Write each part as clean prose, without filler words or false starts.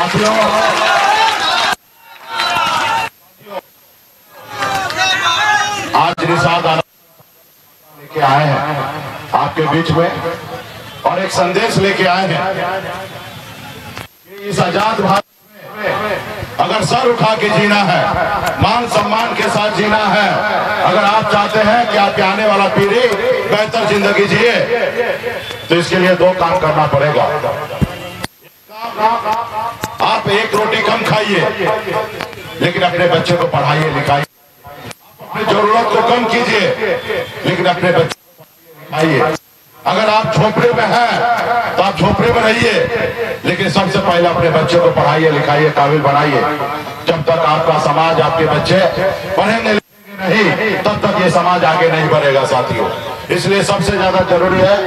साथियों, आज निषाद लेके आए हैं आपके बीच में और एक संदेश लेके आए हैं कि इस आजाद भारत में अगर सर उठा के जीना है, मान सम्मान के साथ जीना है, अगर आप चाहते हैं कि आपके आने वाला पीढ़ी बेहतर जिंदगी जिए, तो इसके लिए दो काम करना पड़ेगा। आप एक रोटी कम खाइए, लेकिन अपने बच्चे को पढ़ाइए लिखाइए। अपनी जरूरत को कम कीजिए, लेकिन अपने बच्चे को पढ़ाइए। अगर आप झोपड़े में हैं तो आप झोपड़े में रहिए, लेकिन सबसे पहले अपने बच्चे को पढ़ाइए लिखाइए, काबिल बनाइए। जब तक आपका समाज, आपके बच्चे पढ़ेंगे नहीं, तब तक ये समाज आगे नहीं बढ़ेगा साथियों। इसलिए सबसे ज्यादा जरूरी है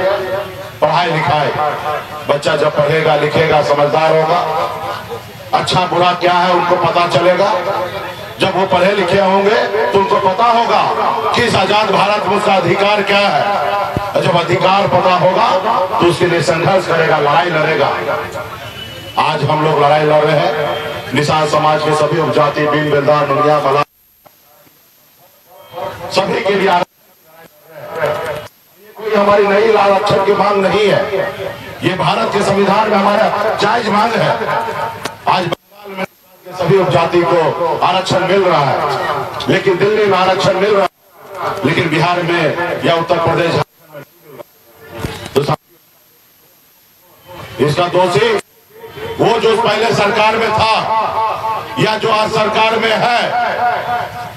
पढ़ाई लिखाई। बच्चा जब पढ़ेगा लिखेगा, समझदार होगा, अच्छा बुरा क्या है उनको पता चलेगा। जब वो पढ़े लिखे होंगे तो उनको पता होगा कि इस आजाद भारत में उसका अधिकार क्या है। जब अधिकार पता होगा तो उसके लिए संघर्ष करेगा, लड़ाई लड़ेगा। आज हम लोग लड़ाई लड़ रहे हैं निषाद समाज के सभी उपजाति, बीन बेलदार, नुनिया, मला, सभी के लिए। कोई हमारी नई लाल अक्षर की मांग नहीं है, ये भारत के संविधान में हमारा जायज मांग है। आज बंगाल में सभी उपजाति को आरक्षण मिल रहा है, लेकिन दिल्ली में आरक्षण मिल रहा है, लेकिन बिहार में या उत्तर प्रदेश, तो इसका दोषी वो जो पहले सरकार में था या जो आज सरकार में है,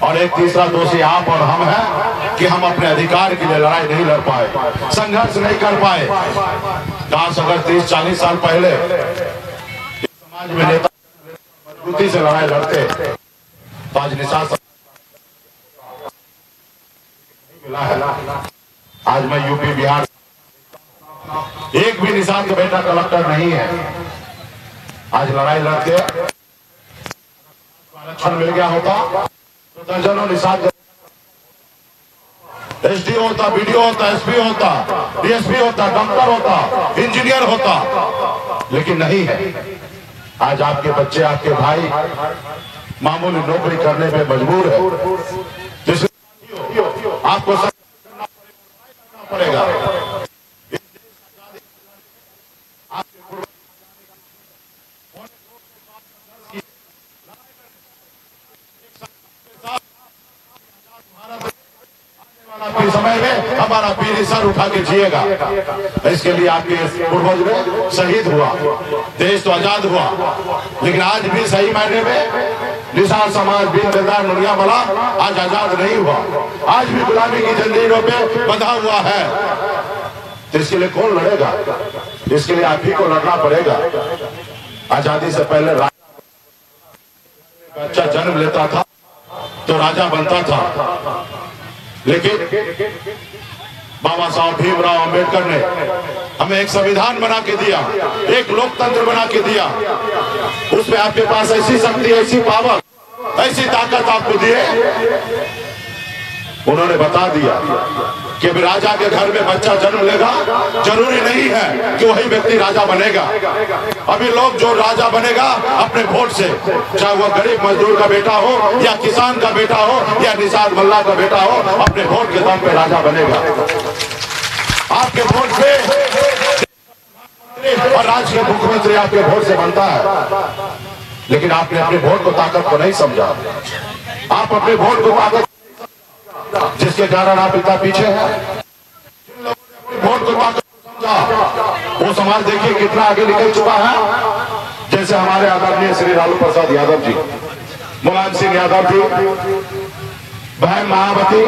और एक तीसरा दोषी आप और हम हैं कि हम अपने अधिकार के लिए लड़ाई नहीं लड़ पाए, संघर्ष नहीं कर पाए। काश अगर 30-40 साल पहले समाज में नेता मजबूती से लड़ाई लड़ते तो आज निषाद मिला है। आज मैं यूपी बिहार, एक भी निषाद का बेटा कलेक्टर नहीं है। आज लड़ाई लड़के आरक्षण मिल गया होता तो दर्जनों निषाद, एसडी होता, बीडीओ होता, एसपी होता, डीएसपी होता, डॉक्टर होता, इंजीनियर होता, लेकिन नहीं है। आज आपके बच्चे, आपके भाई मामूली नौकरी करने पे मजबूर है, जिसलिए आपको करना पड़ेगा। समय में हमारा पीढ़ी सर उठा के जिएगा। इसके लिए आपके पूर्वज में शहीद हुआ, देश तो आजाद हुआ, लेकिन आज भी सही मायने में निषाद समाज, बीन बेलदार, नुनिया, मला आज आजाद नहीं हुआ, आज भी गुलामी की जंजीरों पे बंधा हुआ है। तो इसके लिए कौन लड़ेगा? इसके लिए आप ही को लड़ना पड़ेगा। आजादी से पहले बच्चा जन्म लेता था तो राजा बनता था, लेकिन बाबा साहब भीमराव अंबेडकर ने हमें एक संविधान बना के दिया, एक लोकतंत्र बना के दिया। उसमें आपके पास ऐसी शक्ति, ऐसी पावर, ऐसी ताकत आपको दिए। उन्होंने बता दिया कि अभी राजा के घर में बच्चा जन्म लेगा, जरूरी नहीं है कि वही व्यक्ति राजा बनेगा। अभी लोग जो राजा बनेगा अपने वोट से, चाहे वह गरीब मजदूर का बेटा हो या किसान का बेटा हो या निषाद मल्ला का बेटा हो, अपने वोट के दम पे राजा बनेगा। आपके वोट पे और राज्य के मुख्यमंत्री आपके वोट से बनता है, लेकिन आपने अपने वोट को ताकत को नहीं समझा। आप अपने वोट को ताकत, जिसके कारण आप इतना पीछे हैं, जिन लोगों ने अपने वोट को ताकत समझा, वो समाज देखिए कितना आगे निकल चुका है। जैसे हमारे आदरणीय श्री लालू प्रसाद यादव जी, मुलायम सिंह यादव जी, बहन महावती,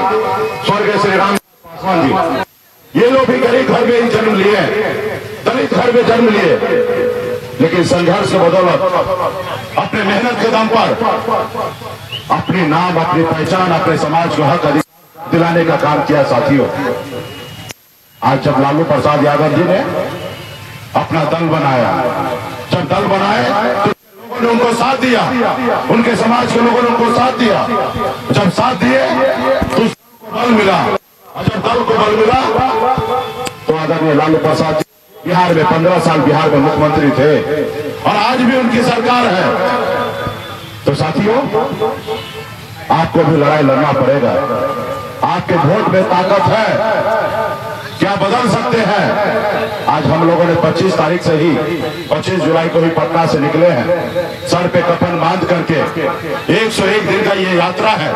स्वर्गीय श्री राम पासवान जी, ये लोग भी गरीब घर में ही जन्म लिए, दलित घर में जन्म लिए, लेकिन संघर्ष के बदौलत अपने मेहनत के दम पर अपनी नाम, अपनी पहचान, अपने समाज को हक अधिकार दिलाने का काम किया साथियों। आज जब लालू प्रसाद यादव जी ने अपना दल बनाया, जब दल बनाए तो लोगों ने उनको साथ दिया, उनके समाज के लोगों ने उनको साथ दिया। जब साथ दिए तो उसको बल मिला, और जब दल को बल मिला तो आदरणीय लालू प्रसाद बिहार में 15 साल बिहार में मुख्यमंत्री थे और आज भी उनकी सरकार है। तो साथियों, आपको भी लड़ाई लड़ना पड़ेगा। आपके वोट में ताकत है, क्या बदल सकते हैं। आज हम लोगों ने 25 तारीख से ही 25 जुलाई को ही पटना से निकले हैं, सर पे कफन बांध करके। 101 दिन का ये यात्रा है,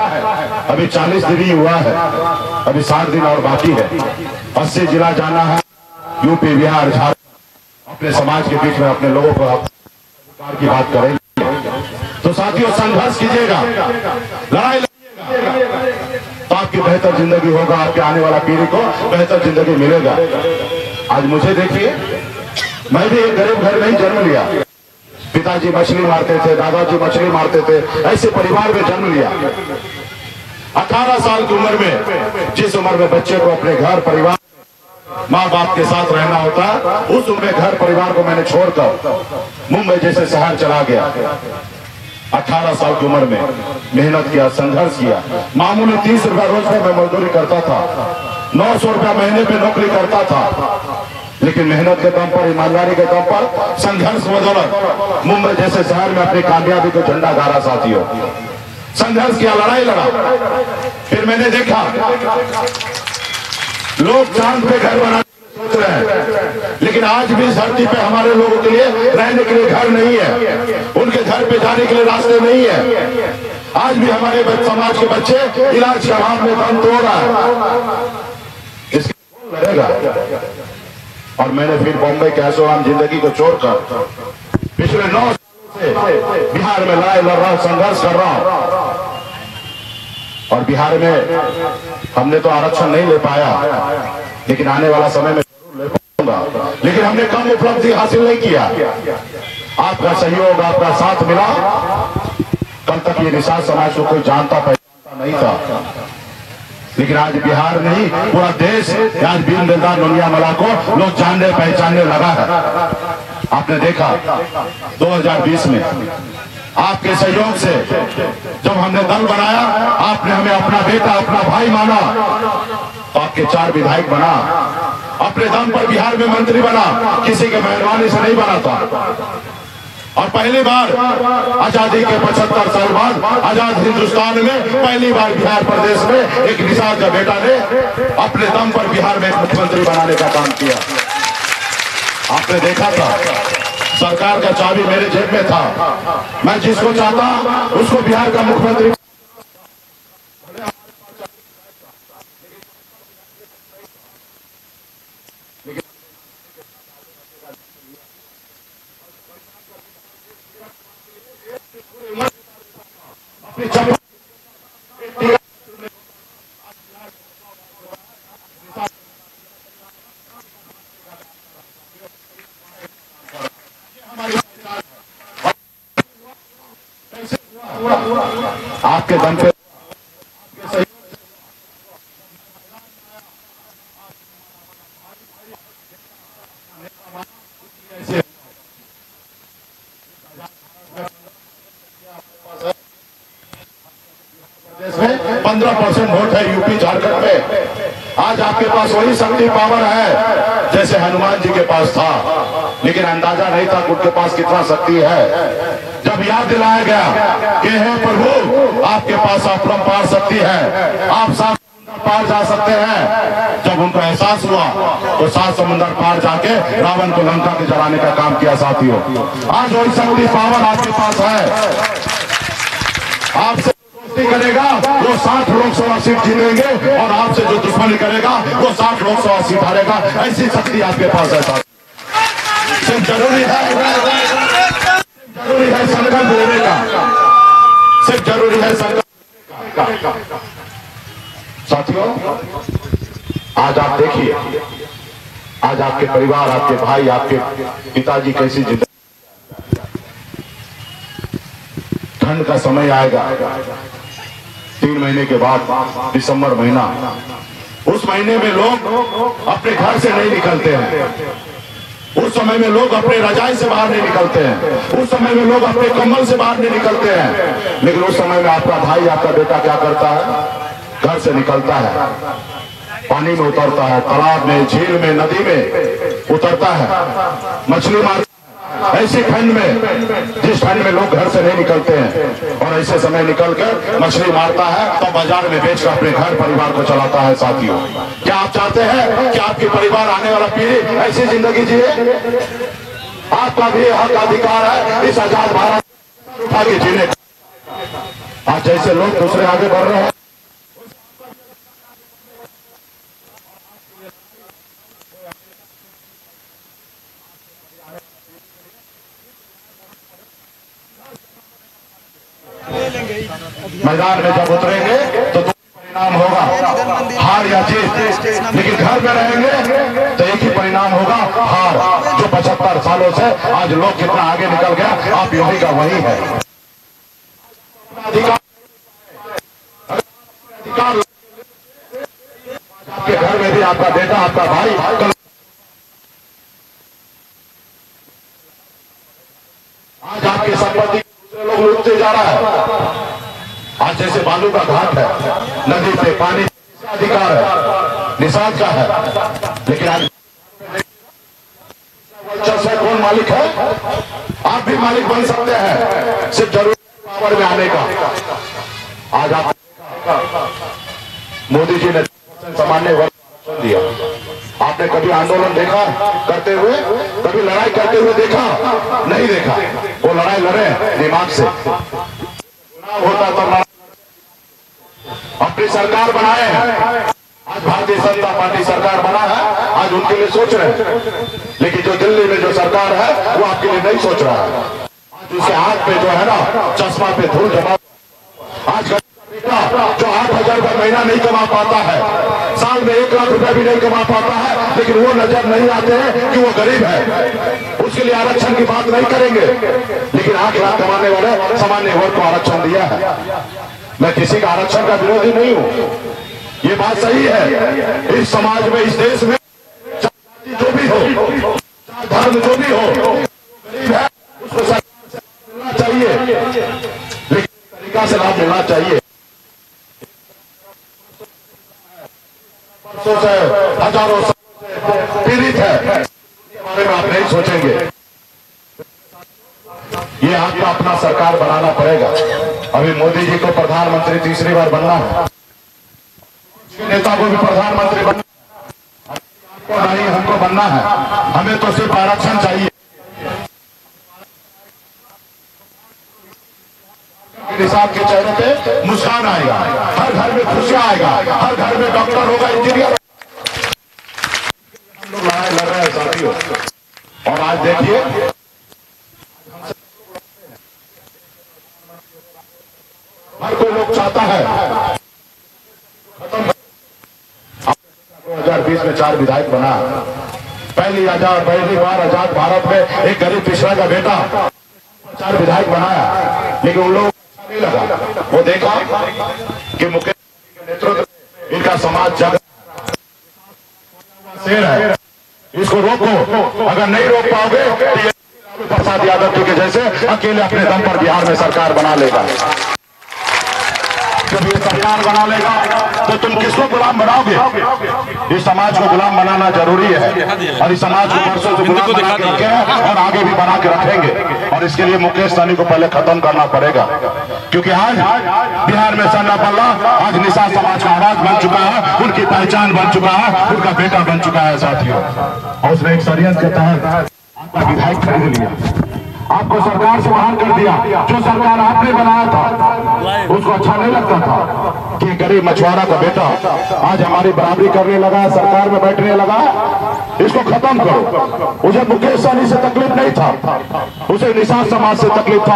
अभी 40 दिन ही हुआ है, अभी 7 दिन और बाकी है। 80 जिला जाना है, यूपी बिहार झारखंड, अपने समाज के बीच में अपने लोगों को अधिकार की बात करेंगे। तो साथियों, संघर्ष कीजिएगा, लड़ाई लड़िएगा, तो आपकी बेहतर जिंदगी होगा, आपके आने वाला पीढ़ी को बेहतर जिंदगी मिलेगा। आज मुझे देखिए, मैं भी एक गरीब घर में ही जन्म लिया। पिताजी मछली मारते थे, दादाजी मछली मारते थे, ऐसे परिवार में जन्म लिया। 18 साल की उम्र में, जिस उम्र में बच्चे को अपने घर परिवार माँ बाप के साथ रहना होता, उस उम्र में घर परिवार को मैंने छोड़कर मुंबई जैसे शहर चला गया। 18 साल की उम्र में मेहनत किया, संघर्ष किया। मामूली 30 रुपया रोज में मैं मजदूरी करता था, 900 रुपया महीने पे नौकरी करता था, लेकिन मेहनत के दम पर, ईमानदारी के दम पर, संघर्ष बदौलत मुंबई जैसे शहर में अपनी कामयाबी को झंडा गाड़ा। साथियों, संघर्ष किया, लड़ाई लड़ा। फिर मैंने देखा लोग चांद पे घर बनाने सोच रहे हैं, लेकिन आज भी इस धरती पे हमारे लोगों के लिए रहने के लिए घर नहीं है, उनके घर पे जाने के लिए रास्ते नहीं है। आज भी हमारे समाज के बच्चे इलाज के अभाव में दम तोड़ रहा है। इसके कौन लड़ेगा? और मैंने फिर बॉम्बे के ऐशोआराम जिंदगी को छोड़कर पिछले 9 सालों से बिहार में लड़ाई लड़ रहा हूं, संघर्ष कर रहा हूं। और बिहार में हमने तो आरक्षण नहीं ले पाया, लेकिन आने वाला समय में जरूर ले पाऊंगा। लेकिन हमने कम उपलब्धि हासिल नहीं किया। आपका सहयोग, आपका साथ मिला। कल तक ये निषाद समाज को कोई जानता पहचानता नहीं था, लेकिन आज बिहार नहीं, पूरा देश आज वीर निर्दा नोनियामला को लोग जानने पहचानने लगा है। आपने देखा 2020 में आपके सहयोग से जब हमने दल बनाया, आपने हमें अपना बेटा, अपना भाई माना, तो आपके 4 विधायक बना, अपने दम पर बिहार में मंत्री बना, किसी के मेहरबानी से नहीं बना था। और पहली बार आजादी के 75 साल बाद आजाद हिंदुस्तान में पहली बार बिहार प्रदेश में एक निषाद का बेटा ने अपने दम पर बिहार में एक मुख्यमंत्री बनाने का काम किया। आपने देखा था, सरकार का चाबी मेरे जेब में था, मैं जिसको चाहता उसको बिहार का मुख्यमंत्री। आपके दम पे में 15% वोट है यूपी झारखंड में। आज आपके पास वही शक्ति पावर है जैसे हनुमान जी के पास था, लेकिन अंदाजा नहीं था उनके पास कितना शक्ति है। जब याद दिलाया गया कि हे प्रभु, आपके पास अपरंपार शक्ति है, आप 7 समुद्र पार जा सकते हैं। जब उनको एहसास हुआ तो 7 समुद्र पार जाके रावण को लंका के जलाने का काम किया। साथियों, आज वही शक्ति पावर आपके पास है। आपसे करेगा वो 60 लोकसभा सीट जीतेंगे, और आपसे जो दुश्मनी करेगा वो 60 लोकसभा सीट हारेगा। ऐसी शक्ति आपके पास है। सिर्फ जरूरी है संकल्प लेने का, सिर्फ जरूरी है संकल्प का। साथियों, आज आप देखिए, आज आपके परिवार, आपके भाई, आपके पिताजी कैसी जिंदगी। ठंड का समय आएगा 3 महीने के बाद, दिसंबर महीना, उस महीने में लोग अपने घर से नहीं निकलते हैं। उस समय में लोग अपने रजाई से बाहर नहीं निकलते हैं। उस समय में लोग अपने कंबल से बाहर नहीं निकलते हैं। लेकिन उस समय में आपका भाई, आपका बेटा क्या करता है? घर से निकलता है, पानी में उतरता है, तालाब में, झील में, नदी में उतरता है, मछली मारता है। ऐसी ठंड में, जिस ठंड में लोग घर से नहीं निकलते हैं, और ऐसे समय निकलकर मछली मारता है तो बाजार में बेचकर अपने घर परिवार को चलाता है। साथियों, क्या आप चाहते हैं कि आपके परिवार, आने वाला पीढ़ी ऐसी जिंदगी जिए? आपका भी हक अधिकार है इस आजाद भारत उठा के जीने का। आज जैसे लोग दूसरे आगे बढ़ रहे हैं, मैदान में जब उतरेंगे तो दो परिणाम होगा, हार या जीत। लेकिन घर में रहेंगे तो एक ही परिणाम होगा, हार। जो 75 सालों से आज लोग कितना आगे निकल गया, आप वही का वही है। अधिकार आपके घर में भी आपका बेटा, आपका भाई कल आज आपकी संपत्ति दूसरे लोग लूटते जा रहा है। आज जैसे बालू का घाट है, नदी पे पानी अधिकार है, निषाद का है, लेकिन आज से कौन मालिक है? आप भी मालिक बन सकते हैं, सिर्फ जरूर पावर में आने का। आज आप मोदी जी ने सामान्य वर्ग दिया। आपने कभी आंदोलन देखा करते हुए, कभी लड़ाई करते हुए देखा? नहीं देखा। वो लड़ाई लड़े दिमाग से, होता तो अपनी सरकार बनाए हैं। आज भारतीय जनता पार्टी सरकार बना है, आज उनके लिए सोच रहे हैं, लेकिन जो दिल्ली में जो सरकार है वो आपके लिए नहीं सोच रहा है। आज उसके हाथ पे जो है ना चश्मा पे धूल जमा। आज बेटा जो 8,000 रुपये महीना नहीं कमा पाता है, साल में 1 लाख रुपया भी नहीं कमा पाता है, लेकिन वो नजर नहीं आते हैं कि वो गरीब है। उसके लिए आरक्षण की बात नहीं करेंगे, लेकिन 8 लाख कमाने वाले सामान्य वर्ग को आरक्षण दिया है। मैं किसी का आरक्षण का विरोधी नहीं हूं, ये बात सही है। इस समाज में, इस देश में जो भी हो, धर्म जो भी हो, गरीब है उसको सरकार से मिलना चाहिए, लेकिन तरीका से लाभ मिलना चाहिए। वर्षों से, हजारों से पीड़ित है, इसके बारे में आप नहीं सोचेंगे। ये आपको अपना सरकार बनाना पड़ेगा। अभी मोदी जी को प्रधानमंत्री तीसरी बार बनना है, नेता को भी प्रधानमंत्री बनना है, नहीं हमको बनना है। हमें तो सिर्फ आरक्षण चाहिए। निषाद के चेहरे पे मुस्कान आएगा, हर घर में खुशियां आएगा, हर घर में डॉक्टर होगा, इंजीनियर। हम लोग लड़ाई लड़ रहे हैं साथियों, और आज देखिए हर कोई लोग चाहता है खत्म। 2020 में 4 विधायक बना। पहली बार आजाद भारत में एक गरीब पिछड़ा का बेटा 4 विधायक बनाया, लेकिन उन लोगों को नहीं लगा। वो देखा कि मुकेश के नेतृत्व में इनका समाज जग शेर है, इसको रोको। अगर नहीं रोक पाओगे तो लालू प्रसाद यादव जी के जैसे अकेले अपने दम पर बिहार में सरकार बना लेगा। जब ये सरकार बना लेगा तो तुम किसको गुलाम बनाओगे? इस समाज को गुलाम बनाना जरूरी है, और इस समाज को वर्षों से गुलाम बना के रखे हैं और आगे भी बना के रखेंगे। और इसके लिए मुकेश सहनी को पहले खत्म करना पड़ेगा, क्योंकि आज बिहार में सन्ना पल्ला आज निषाद समाज का आवाज बन चुका है, उनकी पहचान बन चुका है, उनका बेटा बन चुका है साथियों। और उसने एक षड्यंत्र के तहत आपका विधायक खरीद लिया, आपको सरकार से बाहर कर दिया। जो सरकार आपने बनाया था उसको अच्छा नहीं लगता था कि गरीब मछुआरा का बेटा आज हमारी बराबरी करने लगा, सरकार में बैठने लगा। इसको खत्म करो। उसे मुकेश सहनी से तकलीफ नहीं था, उसे निषाद समाज से तकलीफ था,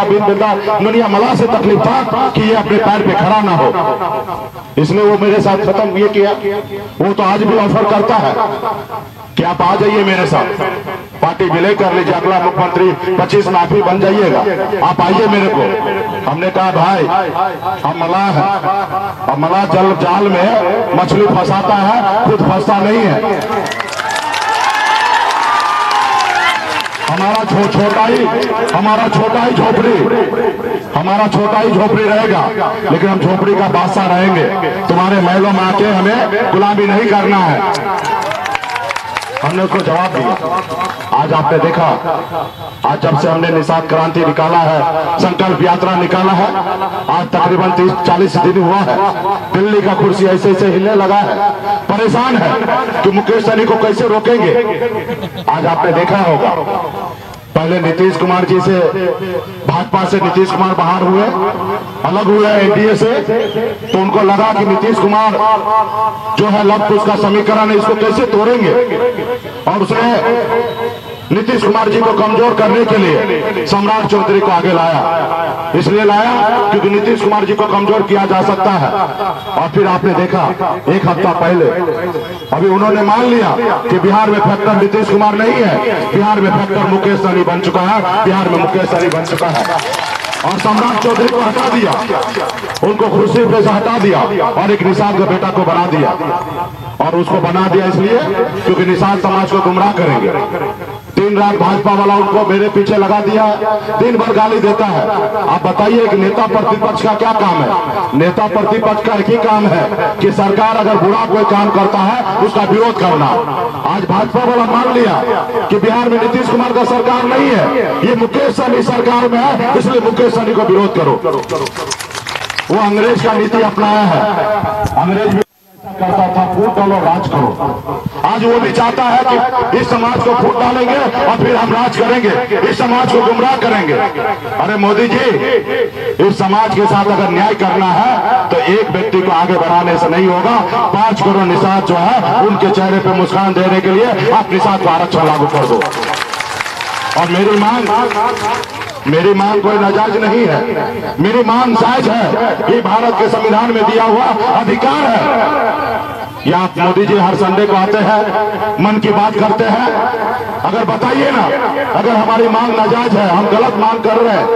मुनिया मला से तकलीफ था कि ये अपने पैर पे खड़ा ना हो, इसलिए वो मेरे साथ खत्म ये किया। वो तो आज भी ऑफर करता है कि आप आ जाइए मेरे साथ, पार्टी विलय कर लीजिए, अगला मुख्यमंत्री 25 में आप ही बन जाइएगा, आप आइए मेरे को। हमने कहा भाई हम मलाह है, अब मलाह जाल में मछली फंसाता है, खुद फंसता नहीं है। हमारा छोटा ही झोपड़ी, हमारा छोटा ही झोपड़ी रहेगा, लेकिन हम झोपड़ी का बादशाह रहेंगे। तुम्हारे महलों में आके हमें गुलामी नहीं करना है। हमने उसको जवाब दिया। आज आपने देखा, आज जब से हमने निषाद क्रांति निकाला है, संकल्प यात्रा निकाला है, आज तकरीबन 30-40 दिन हुआ है। दिल्ली का कुर्सी ऐसे ऐसे हिलने लगा है, परेशान है कि मुकेश सहनी को कैसे रोकेंगे। आज आपने देखा होगा, पहले नीतीश कुमार जी से, भाजपा से नीतीश कुमार बाहर हुए, अलग हुए एनडीए से, तो उनको लगा कि नीतीश कुमार जो है लव कुश का समीकरण है, इसको कैसे तोड़ेंगे। और उसने नीतीश कुमार जी को कमजोर करने के लिए सम्राट चौधरी को आगे लाया। इसलिए लाया क्योंकि नीतीश कुमार जी को कमजोर किया जा सकता है। और फिर आपने देखा एक हफ्ता पहले अभी उन्होंने मान लिया कि बिहार में फैक्टर नीतीश कुमार नहीं है, बिहार में फैक्टर मुकेश सहनी बन चुका है, बिहार में मुकेश सहनी बन चुका है। और सम्राट चौधरी को हटा दिया, उनको कुर्सी पे से हटा दिया और एक निषाद के बेटा को बना दिया। और उसको बना दिया इसलिए क्योंकि निषाद समाज को गुमराह करेंगे। दिन रात भाजपा वाला उनको मेरे पीछे लगा दिया, दिन भर गाली देता है। आप बताइए कि नेता प्रतिपक्ष का क्या काम है? नेता प्रतिपक्ष का एक ही काम है कि सरकार अगर बुरा कोई काम करता है उसका विरोध करना। आज भाजपा वाला मान लिया कि बिहार में नीतीश कुमार का सरकार नहीं है, ये मुकेश सहनी सरकार में है, इसलिए मुकेश सहनी को विरोध करो। वो अंग्रेज का नीति अपनाया है। अंग्रेज करता था फूट डालो राज करो। आज वो भी चाहता है कि इस समाज को फूट डालेंगे और फिर हम राज करेंगे, इस समाज को गुमराह करेंगे। अरे मोदी जी, इस समाज के साथ अगर न्याय करना है तो एक व्यक्ति को आगे बढ़ाने से नहीं होगा। 5 करोड़ निषाद जो है उनके चेहरे पे मुस्कान देने के लिए आप निषाद को आरक्षण लागू कर दो। और मेरी मांग कोई नाजायज नहीं है, मेरी मांग जायज है। ये भारत के संविधान में दिया हुआ अधिकार है। या आप मोदी जी हर संडे को आते हैं, मन की बात करते हैं। अगर बताइए ना, अगर हमारी मांग नाजायज है, हम गलत मांग कर रहे हैं,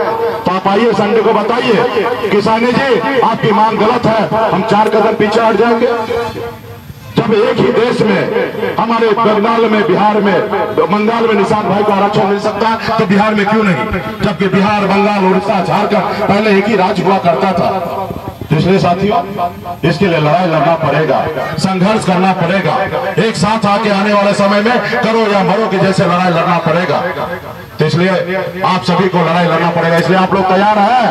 तो आप आइए संडे को बताइए कि सहनी जी आपकी मांग गलत है, हम 4 कदम पीछे हट जाएंगे। जब एक ही देश में हमारे बंगाल में, बिहार में, बंगाल में निषाद भाई को आरक्षण मिल सकता है तो बिहार में क्यों नहीं? जबकि बिहार, बंगाल, उड़ीसा, झारखंड पहले एक ही राज्य हुआ करता था। इसलिए साथियों, इसके लिए लड़ाई लड़ना पड़ेगा, संघर्ष करना पड़ेगा। एक साथ आके आने वाले समय में करो या मरो के जैसे लड़ाई लड़ना पड़ेगा। तो इसलिए आप सभी को लड़ाई लड़ना पड़ेगा। इसलिए आप लोग तैयार हैं?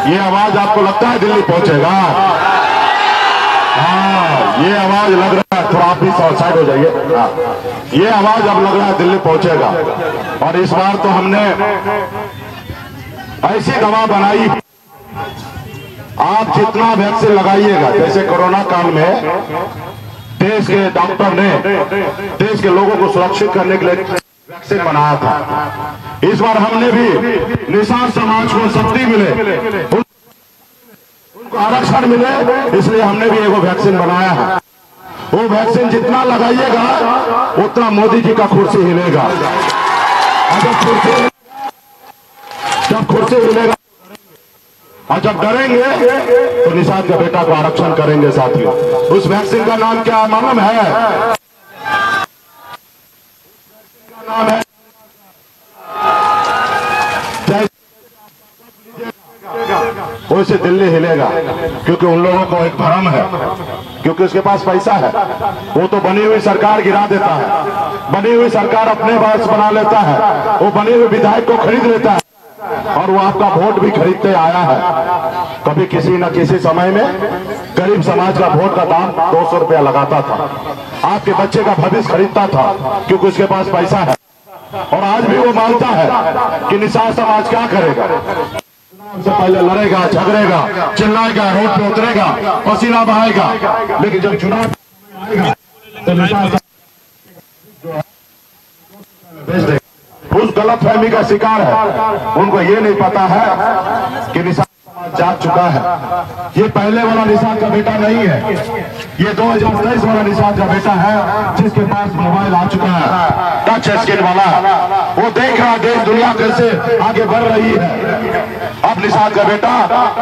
ये आवाज आपको लगता है दिल्ली पहुंचेगा? हाँ, ये आवाज लग रहा है, थोड़ा आप भी साइड हो जाइए। हाँ, ये आवाज अब लग रहा है दिल्ली पहुंचेगा। और इस बार तो हमने ऐसी दवा बनाई, आप जितना वैक्सीन लगाइएगा, जैसे कोरोना काल में देश के डॉक्टर ने देश के लोगों को सुरक्षित करने के लिए वैक्सीन बनाया था, इस बार हमने भी निषाद समाज को शक्ति मिले, आरक्षण मिले, इसलिए हमने भी एगो वैक्सीन बनाया है। वो वैक्सीन जितना लगाइएगा उतना मोदी जी का कुर्सी हिलेगा। जब कुर्सी हिलेगा और जब डरेंगे तो निषाद का बेटा को आरक्षण करेंगे। साथियों, उस वैक्सीन का नाम क्या मालूम है? नाम है वैसे दिल्ली हिलेगा, क्योंकि उन लोगों को एक भ्रम है, क्योंकि उसके पास पैसा है, वो तो बनी हुई सरकार गिरा देता है, बनी हुई सरकार अपने वास बना लेता है, वो बने हुए विधायक को खरीद लेता है और वो आपका वोट भी खरीदते आया है। कभी किसी न किसी समय में गरीब समाज का वोट का दाम 200 रुपया लगाता था, आपके बच्चे का भविष्य खरीदता था, क्योंकि उसके पास पैसा है। और आज भी वो मानता है कि निषाद समाज क्या करेगा, से पहले लड़ेगा, झगड़ेगा, चिल्लाएगा, रोड पे उतरेगा, पसीना बहाएगा, लेकिन जब चुनाव आएगा तो निषाद उस गलत फहमी का शिकार है। उनको ये नहीं पता है कि निषाद जाग चुका है। ये पहले वाला निषाद का बेटा नहीं है, ये 2023 वाला निषाद का बेटा है, जिसके पास मोबाइल आ चुका है, टच स्क्रीन वाला। वो देख रहा है देश दुनिया कैसे आगे बढ़ रही है। अब निषाद का बेटा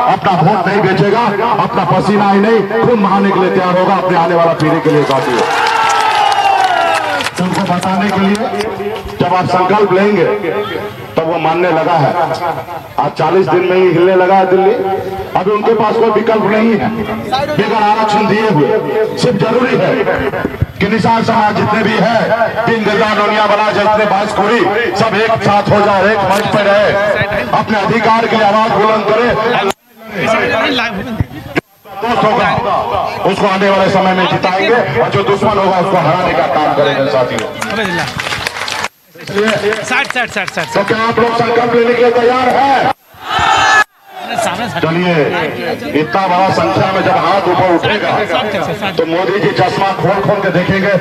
अपना वोट नहीं बेचेगा, अपना पसीना ही नहीं खून बहाने के लिए तैयार होगा अपने आने वाला पीढ़ी के लिए। साथियों, तुमको बताने के लिए जब आप संकल्प लेंगे तो जब वो मानने लगा है। आज 40 दिन में ही हिलने लगा है दिल्ली। अभी उनके पास कोई विकल्प नहीं है बगैर आरक्षण दिए हुए। सिर्फ जरूरी है कि निषाद समाज जितने भी है, तीन गजा नोनिया बना जितने 22 कोड़ी, सब एक साथ हो जाए, एक मंच पर रहे, अपने अधिकार के लिए आवाज बुलंद करे। दोस्त होगा उसको आने वाले समय में जिताएंगे और जो दुश्मन होगा उसको हराने का काम करेंगे साथियों। तो क्या आप लोग संकल्प लेने के लिए तैयार हैं? चलिए, इतना बड़ा संख्या में जब हाथ ऊपर उठेगा तो मोदी जी चश्मा खोल खोल के देखेंगे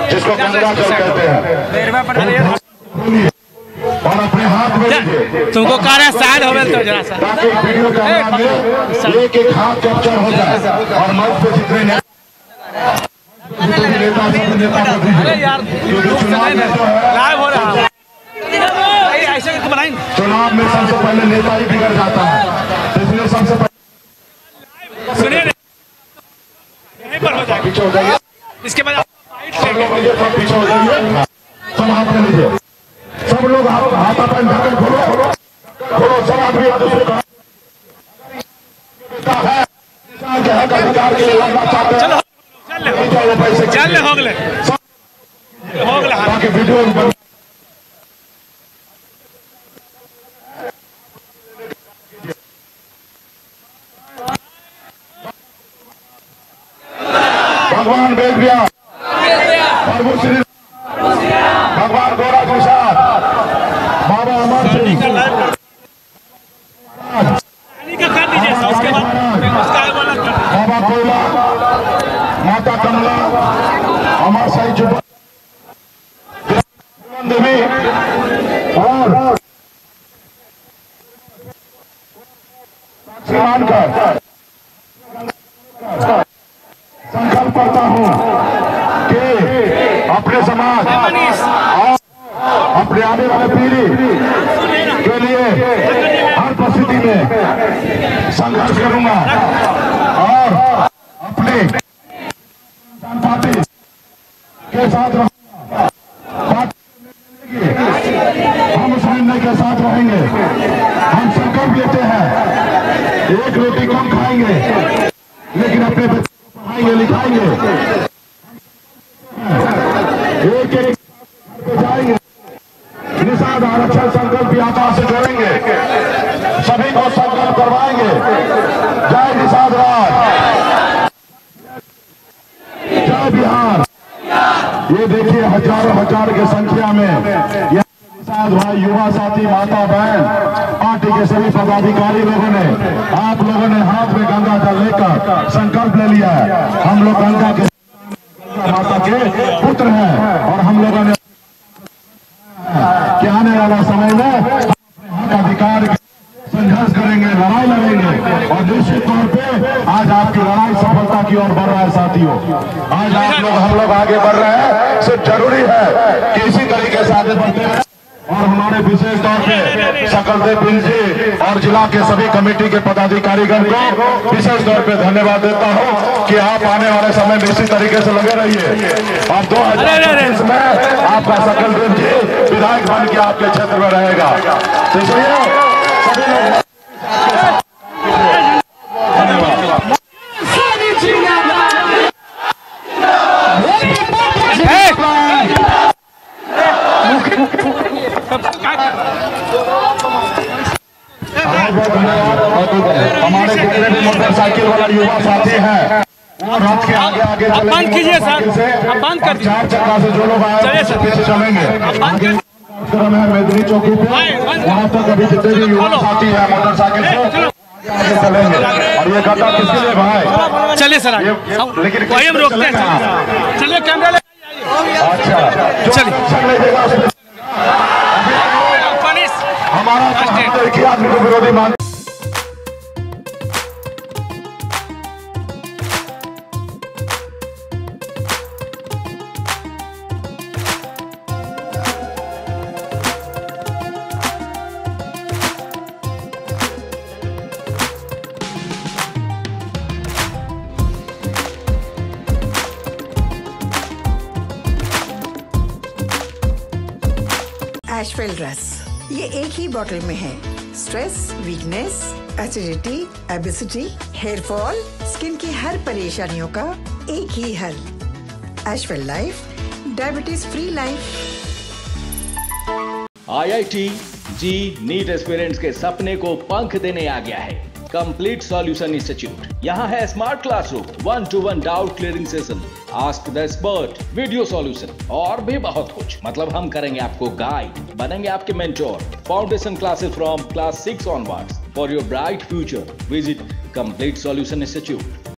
जिसको गंगा जल कहते हैं, और अपने हाथ में तुमको कह रहा शायद हो तो जरा सा ताकि वीडियो कैमरा में एक एक हाथ कैप्चर हो जाए और मंच पे जितने नेता लाइव हो रहा है। ऐसे बनाई चुनाव में सबसे पहले नेता ही बिगड़ जाता है, इसलिए सबसे पहले सुनिए यहीं पर हो जाए, पीछे हो जाइए, इसके बाद सब लोग पीछे हो जाइए, सब हाथ में लीजिए, सब लोग हाथ अपन ढक्कन खोलो, सब आदमी एक दूसरे का अधिकार के लिए लड़ना चाहते हैं। चल हो गए ताकि वीडियो भगवान वेद व्यास, प्रभु श्री भगवान गोरा प्रसाद, बाबा अमर सिंह, बाबा कोयला, माता कमला, अमर साई जुबा देवी और मानकर संकल्प करता हूँ कि अपने समाज और अपने आने वाले पीढ़ी के लिए हर परिस्थिति में संघर्ष करूंगा और अपने पार्टी के साथ रहूंगा, हम उस निर्णय के साथ रहेंगे। हम संकल्प लेते हैं एक रोटी कम खाएंगे लेकिन अपने बच्चे को पढ़ाएंगे लिखाएंगे, एक एक जाएंगे, निषाद आरक्षण संकल्प यात्रा से करेंगे, सभी को संकल्प करवाएंगे। जय निषाद राज, जय बिहार। ये देखिए हजारों हजार की संख्या में निषाद भाई, युवा साथी, माता बहन, पार्टी के सभी पदाधिकारी लोगों ने, आप लोगों ने हाथ में गंगा जल लेकर संकल्प ले लिया है। हम लोग गंगा के माता के पुत्र हैं और हम लोगों ने कि आने वाला समय में हक अधिकार संघर्ष करेंगे, लड़ाई लड़ेंगे और निश्चित तौर पे आज आपकी लड़ाई सफलता की ओर बढ़ रहा है साथियों। आज आप लोग, हम लोग आगे बढ़ रहे हैं, सिर्फ जरूरी है कि इसी तरीके से आगे बढ़ते हैं। और हमारे विशेष तौर पे सकलदेव बिल जी और जिला के सभी कमेटी के पदाधिकारीगण को विशेष तौर पे धन्यवाद देता हूं कि आप आने वाले समय में इसी तरीके से लगे रहिए और 2020 में आपका सकलदेव जी विधायक बन के आपके क्षेत्र में रहेगा। तो इसलिए सभी लोग धन्यवाद। हमारे जितने भी मोटरसाइकिल वाला युवा साथी हैं वो रथ के आगे आगे बंद कीजिए सर, अब बंद कर दीजिए। 4 चक्का से जो लोग आए पीछे चलेंगे। है मेदनी चौकी पे, वहाँ तक अभी जितने भी युवा साथी हैं मोटरसाइकिल से आगे चलेंगे। और ये गड्ढा किसके लिए भाई? चलिए सर, लेकिन वही हम रोकते हैं। चलिए कैमरा ले, अच्छा चलिए हमारा विरोधी मान एशवेल रस, ये एक ही बोतल में है। Stress, weakness, acidity, obesity, hair fall, skin की हर परेशानियों का एक ही हल। Ashwell life, diabetes free life. IIT JEE NEET aspirants के सपने को पंख देने आ गया है कंप्लीट सॉल्यूशन इंस्टीट्यूट। यहाँ है smart classroom, 1-to-1 doubt clearing session, ask the expert, video solution और भी बहुत कुछ। मतलब हम करेंगे आपको गाइड, बनेंगे आपके mentor. Foundation classes from class 6 onwards for your bright future. Visit complete solution institute.